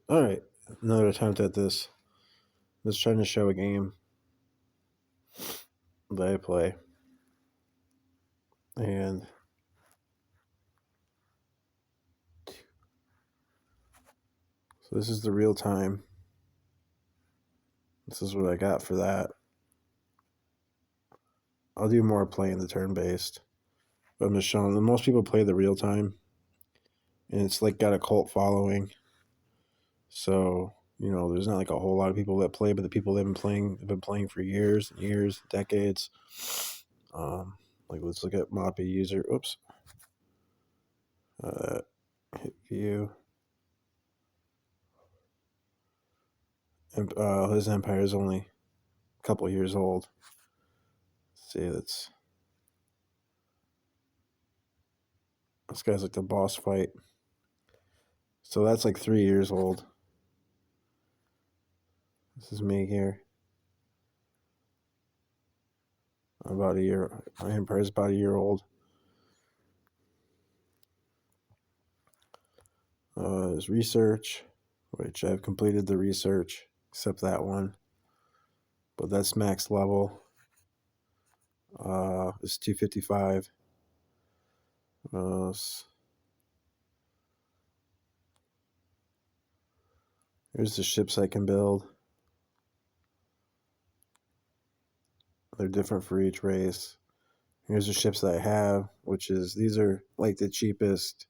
Alright, another attempt at this. I'm just trying to show a game that I play. And so this is the real time. This is what I got for that. I'll do more playing the turn-based. But I'm just showing that most people play the real time. And it's like got a cult following. So, there's not like a whole lot of people that play, but the people that have been playing for years and years, decades. Like let's look at Moppy user. Oops. Hit view. And his empire is only a couple years old. Let's see, this guy's like the boss fight. So that's like 3 years old. This is me here. About a year. My empire is about a year old. There's research, which I've completed the research, except that one. But that's max level. It's 255. Here's the ships I can build. They're different for each race. Here's the ships that I have, which is, these are like the cheapest.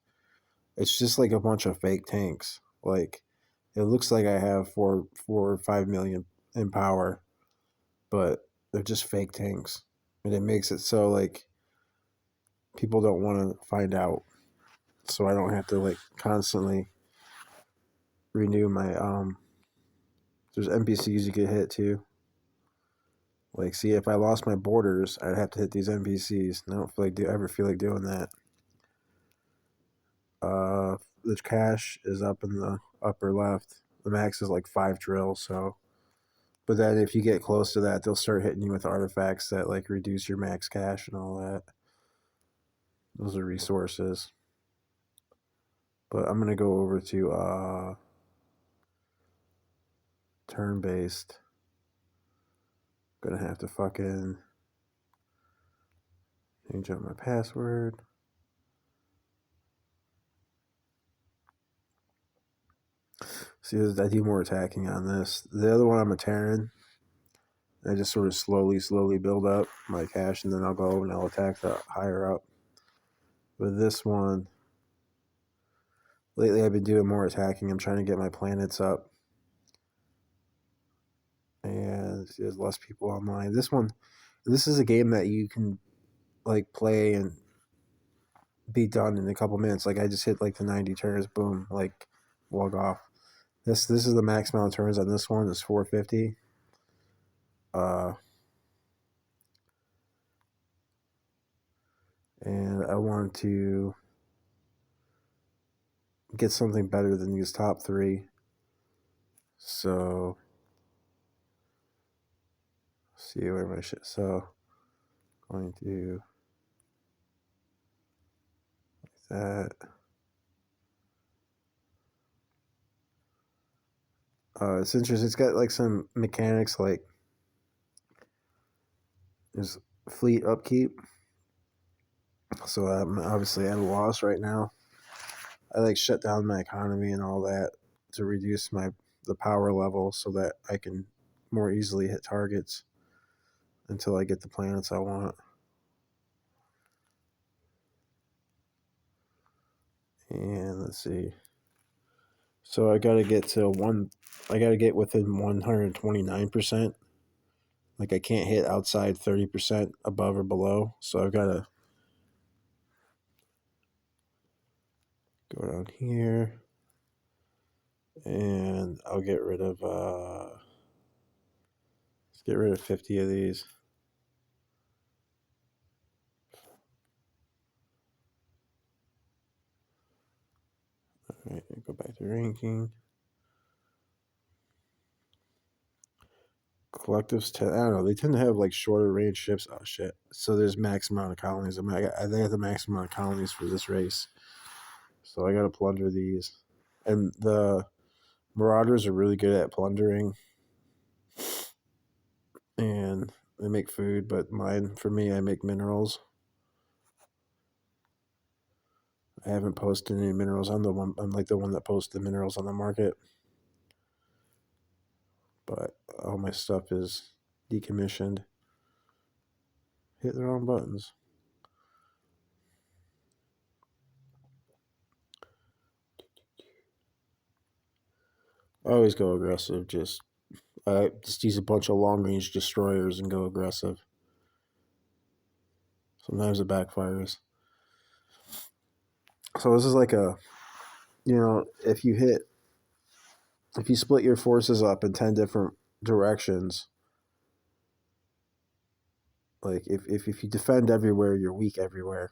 It's just like a bunch of fake tanks. Like, it looks like I have 4 or 5 million in power, but they're just fake tanks. And it makes it so like people don't want to find out. So I don't have to like constantly renew my there's NPCs you get hit too. Like, see, if I lost my borders, I'd have to hit these NPCs. And I don't ever feel like doing that. The cash is up in the upper left. The max is like 5 drills, so. But then if you get close to that, they'll start hitting you with artifacts that like reduce your max cash and all that. Those are resources. But I'm gonna go over to turn based. Gonna have to fucking change up my password. See, I do more attacking on this. The other one, I'm a Terran. I just sort of slowly build up my cash, and then I'll go and I'll attack the higher up. With this one, lately I've been doing more attacking. I'm trying to get my planets up, and there's less people online. This is a game that you can like play and be done in a couple minutes. Like I just hit like the 90 turns, boom, like log off. This is the max amount of turns on this one is 450. And I want to get something better than these top three. So see where my shit. So going to like that. It's interesting. It's got like some mechanics like there's fleet upkeep. So I'm obviously at a loss right now. I like shut down my economy and all that to reduce the power level so that I can more easily hit targets until I get the planets I want. And let's see. So I gotta get within 129%. Like I can't hit outside 30% above or below. So I've gotta go down here. And I'll get rid of let's get rid of 50 of these. Alright, go back to ranking. Collectives I don't know, they tend to have like shorter range ships. Oh shit. So there's max amount of colonies. I have the max amount of colonies for this race. So I gotta plunder these. And the Marauders are really good at plundering, and they make food, but for me, I make minerals. I haven't posted any minerals. I'm like the one that posts the minerals on the market, but all my stuff is decommissioned. Hit the wrong buttons. I always go aggressive. I just use a bunch of long range destroyers and go aggressive. Sometimes it backfires. So this is like if you split your forces up in 10 different directions, like if you defend everywhere, you're weak everywhere,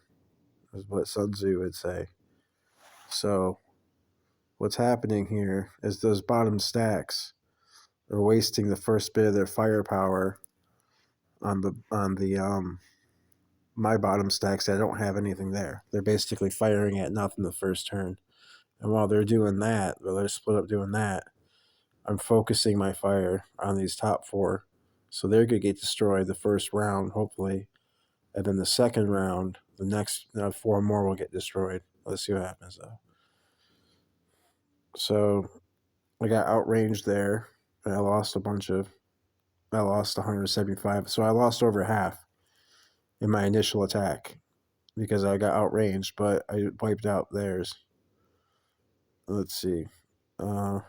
is what Sun Tzu would say. So what's happening here is those bottom stacks are wasting the first bit of their firepower on the my bottom stacks that don't have anything there. They're basically firing at nothing the first turn. And while they're doing that, while they're split up doing that, I'm focusing my fire on these top four. So they're going to get destroyed the first round, hopefully. And then the second round, the next four more will get destroyed. Let's see what happens, though. So I got outranged there, and I lost 175. So I lost over half in my initial attack because I got outranged, but I wiped out theirs. Let's see. Only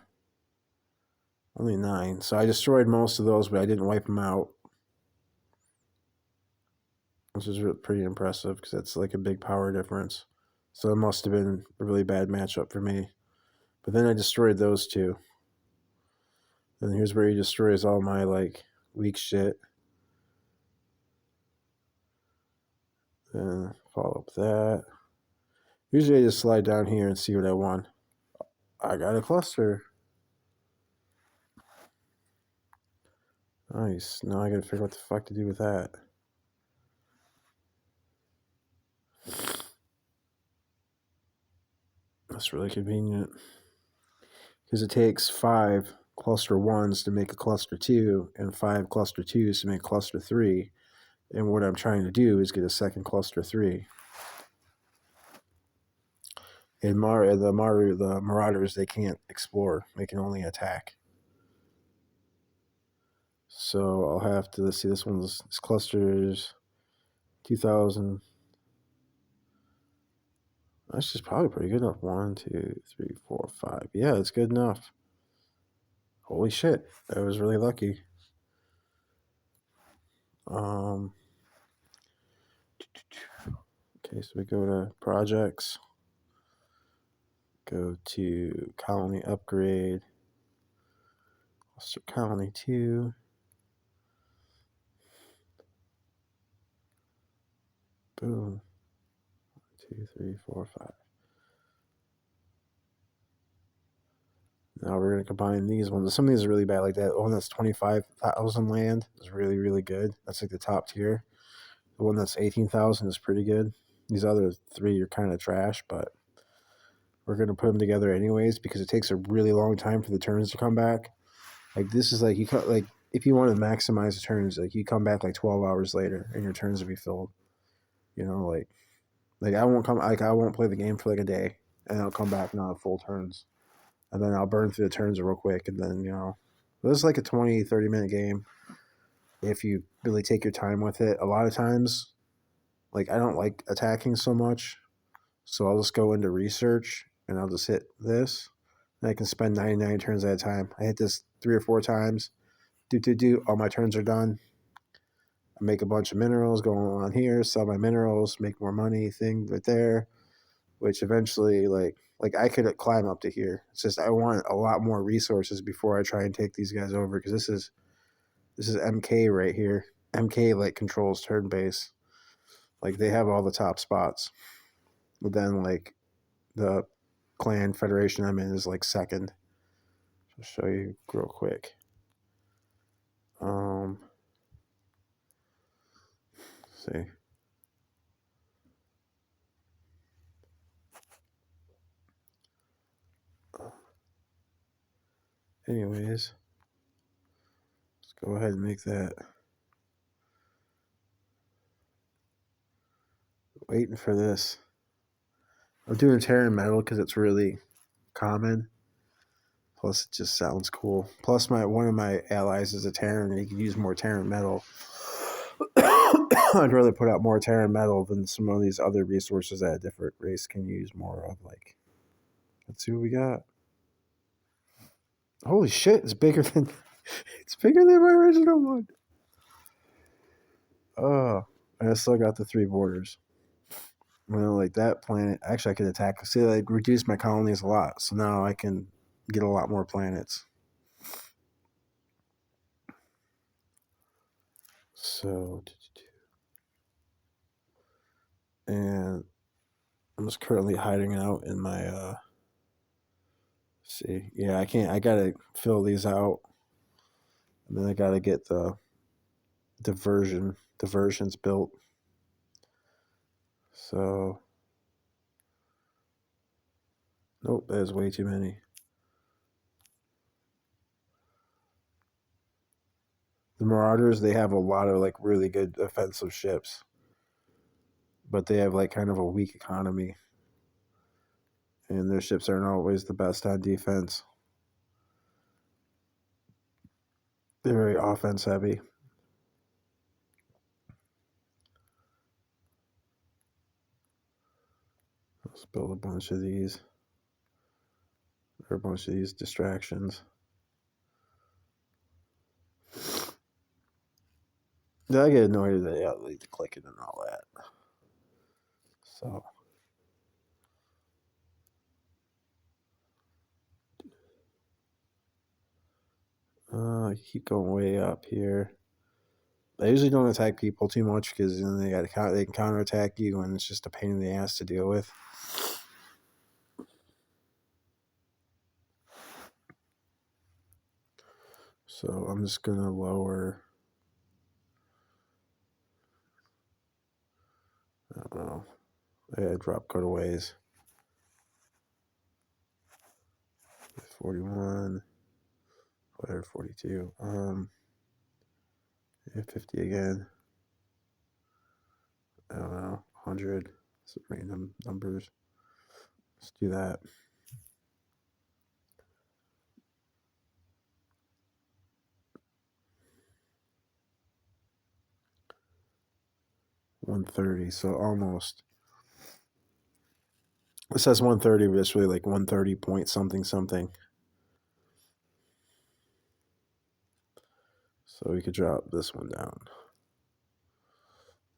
9. So I destroyed most of those, but I didn't wipe them out, which is pretty impressive because that's like a big power difference. So it must have been a really bad matchup for me. But then I destroyed those two. And here's where he destroys all my weak shit. Then follow up that. Usually I just slide down here and see what I want. I got a cluster. Nice. Now I gotta figure out what the fuck to do with that. That's really convenient. Because it takes 5 cluster 1s to make a cluster 2 and 5 cluster 2s to make cluster 3. And what I'm trying to do is get a second cluster 3. And the Marauders, they can't explore. They can only attack. So I'll have to see. This cluster's 2,000. That's just probably pretty good enough. 1, 2, 3, 4, 5. Yeah, it's good enough. Holy shit, I was really lucky. Okay, so we go to projects. Go to colony upgrade. Cluster colony 2. Boom. 2, 3, 4, 5. Now we're going to combine these ones. Some of these are really bad, like that one that's 25,000 land is really, really good. That's like the top tier. The one that's 18,000 is pretty good. These other 3 are kind of trash, but we're going to put them together anyways because it takes a really long time for the turns to come back. Like this is like if you want to maximize the turns, like you come back like 12 hours later and your turns will be filled. I won't play the game for like a day and I'll come back and I'll have full turns. And then I'll burn through the turns real quick and then, this is like a 20-30 minute game if you really take your time with it. A lot of times, like I don't like attacking so much, so I'll just go into research and I'll just hit this. And I can spend 99 turns at a time. I hit this 3 or 4 times. All my turns are done. I make a bunch of minerals, go on here, sell my minerals, make more money, thing right there, which eventually like I could climb up to here. It's just I want a lot more resources before I try and take these guys over because this is MK right here. MK like controls turn base. Like they have all the top spots. But then like the clan federation I'm in is like second. I'll show you real quick. See. Anyways, let's go ahead and make that. Waiting for this. I'm doing Terran Metal because it's really common. Plus, it just sounds cool. Plus, one of my allies is a Terran, and he could use more Terran Metal. I'd rather put out more Terran Metal than some of these other resources that a different race can use more of. Like, let's see what we got. Holy shit! It's bigger than my original one. Oh, and I still got the 3 borders. Well, like that planet, actually, I could attack. See, like reduce my colonies a lot, so now I can get a lot more planets. So, and I'm just currently hiding out in my. See, yeah, I can't. I gotta fill these out, and then I gotta get the diversions built. So, nope, there's way too many. The Marauders, they have a lot of like really good offensive ships, but they have like kind of a weak economy, and their ships aren't always the best on defense. They're very offense heavy. Let's build a bunch of these. Or a bunch of these distractions. I get annoyed that they leave the clicking and all that. So keep going way up here. I usually don't attack people too much because then they can counterattack you, and it's just a pain in the ass to deal with. So I'm just gonna lower. I don't know. I drop cutaways. 41. 42. 50 again. I don't know. 100. Some random numbers. Let's do that. $130. So almost. It says 130, but it's really like 130 point something something. So we could drop this one down.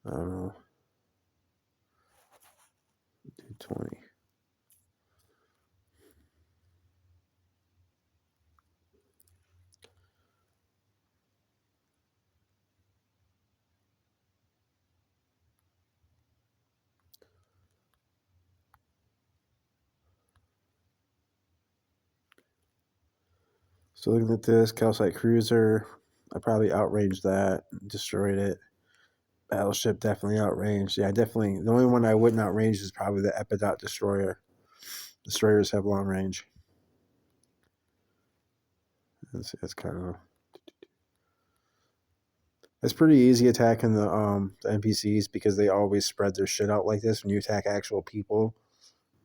I don't know. Do 20. So looking at this, Calcite Cruiser, I probably outranged that, destroyed it. Battleship definitely outranged. Yeah, definitely. The only one I wouldn't outrange is probably the Epidot Destroyer. Destroyers have long range. It's kind of. It's pretty easy attacking the NPCs because they always spread their shit out like this. When you attack actual people,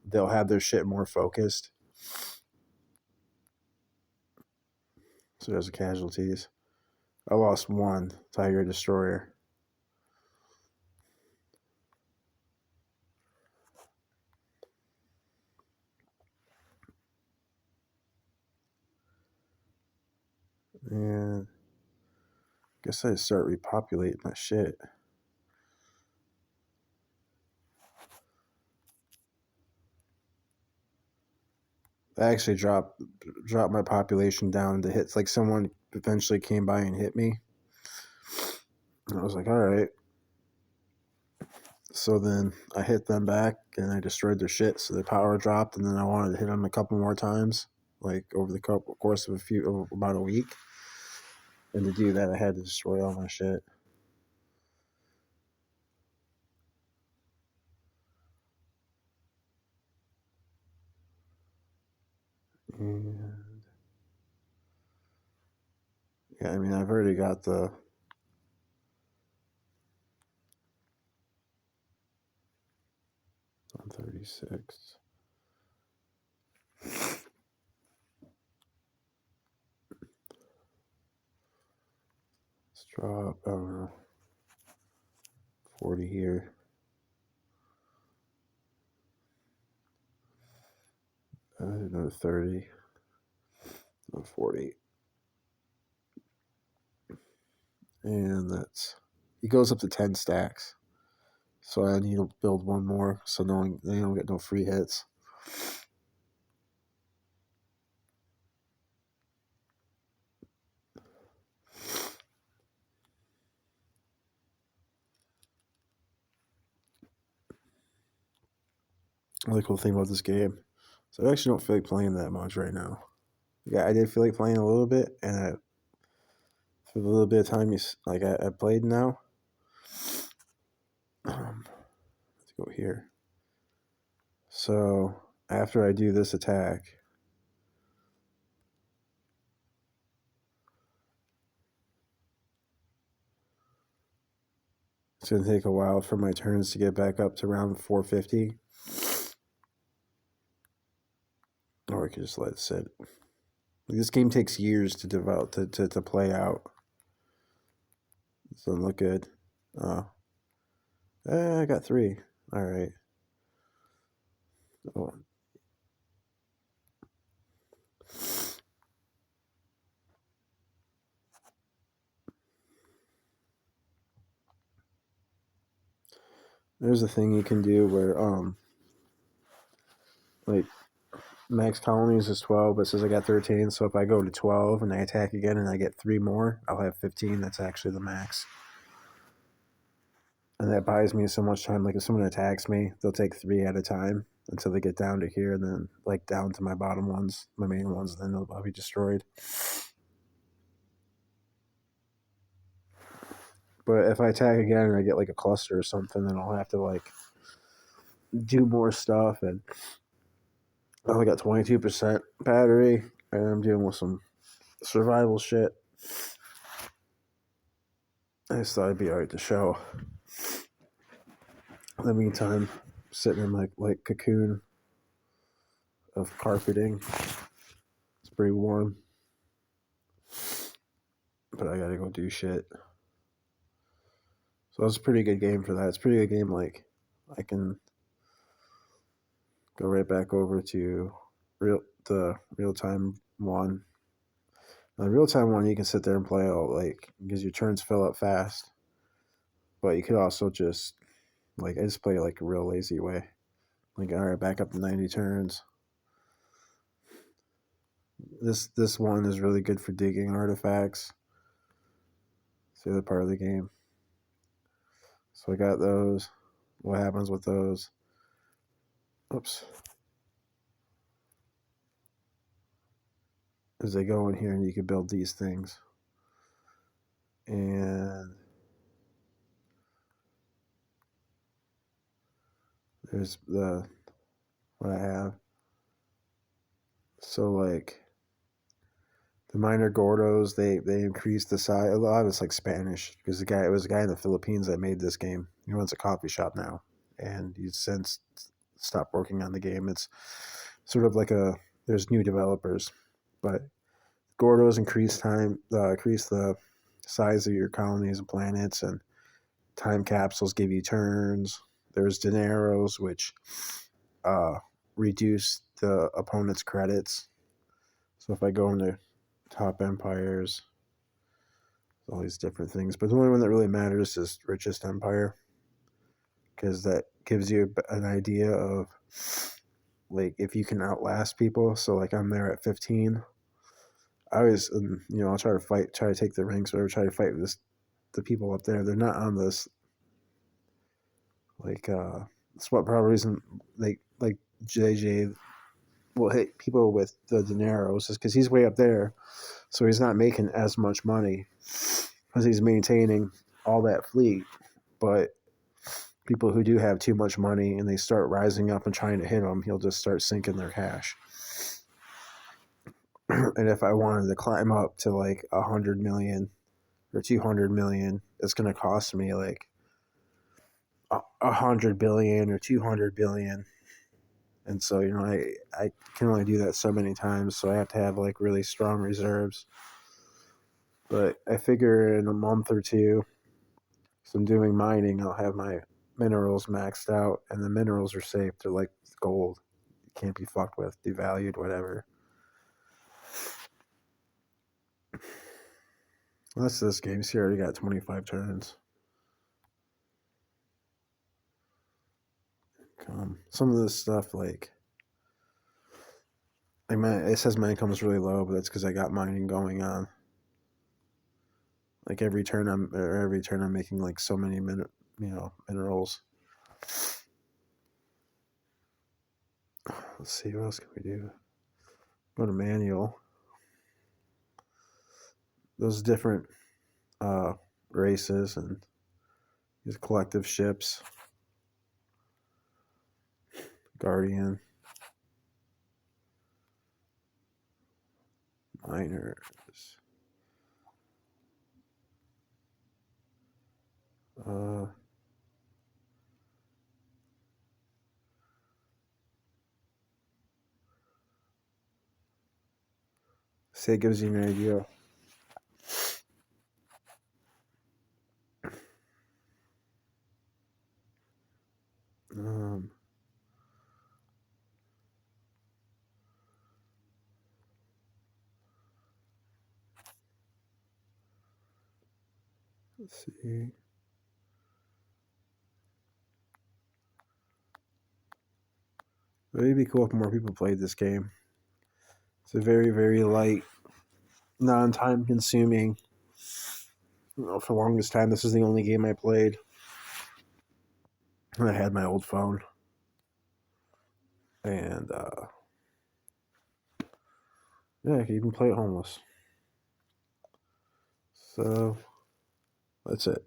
they'll have their shit more focused. So there's the casualties. I lost 1 Tiger Destroyer. And I guess I start repopulating my shit. I actually dropped my population down to hits. Like someone eventually came by and hit me. And I was like, all right. So then I hit them back and I destroyed their shit. So their power dropped, and then I wanted to hit them a couple more times, like over the course of about a week. And to do that, I had to destroy all my shit. And Yeah, I mean, I've already got the 136. Let's drop, I don't know, 40 here. Another 30. Another 40. And that's, he goes up to 10 stacks. So I need to build one more so they don't get no free hits. Really cool thing about this game. So I actually don't feel like playing that much right now. Yeah, I did feel like playing a little bit, and for the little bit of time I played now. Let's go here. So after I do this attack, it's gonna take a while for my turns to get back up to around 450. Or I could just let it sit. This game takes years to develop to play out. Doesn't look good. I got 3. All right. Oh. There's a thing you can do where like max colonies is 12, but it says I got 13. So if I go to 12 and I attack again and I get 3 more, I'll have 15. That's actually the max. And that buys me so much time. Like if someone attacks me, they'll take 3 at a time until they get down to here, and then like down to my bottom ones, my main ones, then I'll be destroyed. But if I attack again and I get like a cluster or something, then I'll have to like do more stuff. And I only got 22% battery, and I'm dealing with some survival shit. I just thought it'd be alright to show. In the meantime, sitting in my like cocoon of carpeting. It's pretty warm, but I gotta go do shit. So it's a pretty good game for that. It's a pretty good game. Like I can go right back over to the real time one. The real time one, you can sit there and play all like because your turns fill up fast. But you could also just like I just play like a real lazy way. Like all right, back up to 90 turns. This one is really good for digging artifacts. It's the other part of the game. So I got those. What happens with those? Oops. As they go in here and you can build these things. And there's what I have. So like the minor gordos, they increase the size. A lot of it's like Spanish because it was a guy in the Philippines that made this game. He runs a coffee shop now, and he's since stopped working on the game. It's sort of like there's new developers, but gordos increase the size of your colonies and planets, and time capsules give you turns. There's dineros, which uh, reduce the opponent's credits. So if I go into top empires, all these different things, but the only one that really matters is richest empire, because that gives you an idea of like if you can outlast people. So like I'm there at 15. I always I'll try to take the ranks, or try to fight the people up there. They're not on this like that's what probably reason like JJ will hit people with the dineros is because he's way up there, so he's not making as much money because he's maintaining all that fleet. But people who do have too much money and they start rising up and trying to hit him, he'll just start sinking their cash. And if I wanted to climb up to like 100 million or 200 million, it's going to cost me like 100 billion or 200 billion. And so, I can only do that so many times. So I have to have like really strong reserves. But I figure in a month or two, so I'm doing mining, I'll have my minerals maxed out, and the minerals are safe. They're like gold. You can't be fucked with, devalued, whatever. Well, that's this game. See, I already got 25 turns. Some of this stuff, it says my income is really low, but that's because I got mining going on. Like every turn I'm making like so many minerals. Let's see, what else can we do? Go to manual. Those different uh, races and these collective ships. Guardian. Miners. Uh, Say it gives you an idea. Um, let's see. It'd be cool if more people played this game. It's a very, very light, non-time consuming. For the longest time, this is the only game I played. And I had my old phone. And yeah, I could even play it homeless. So that's it.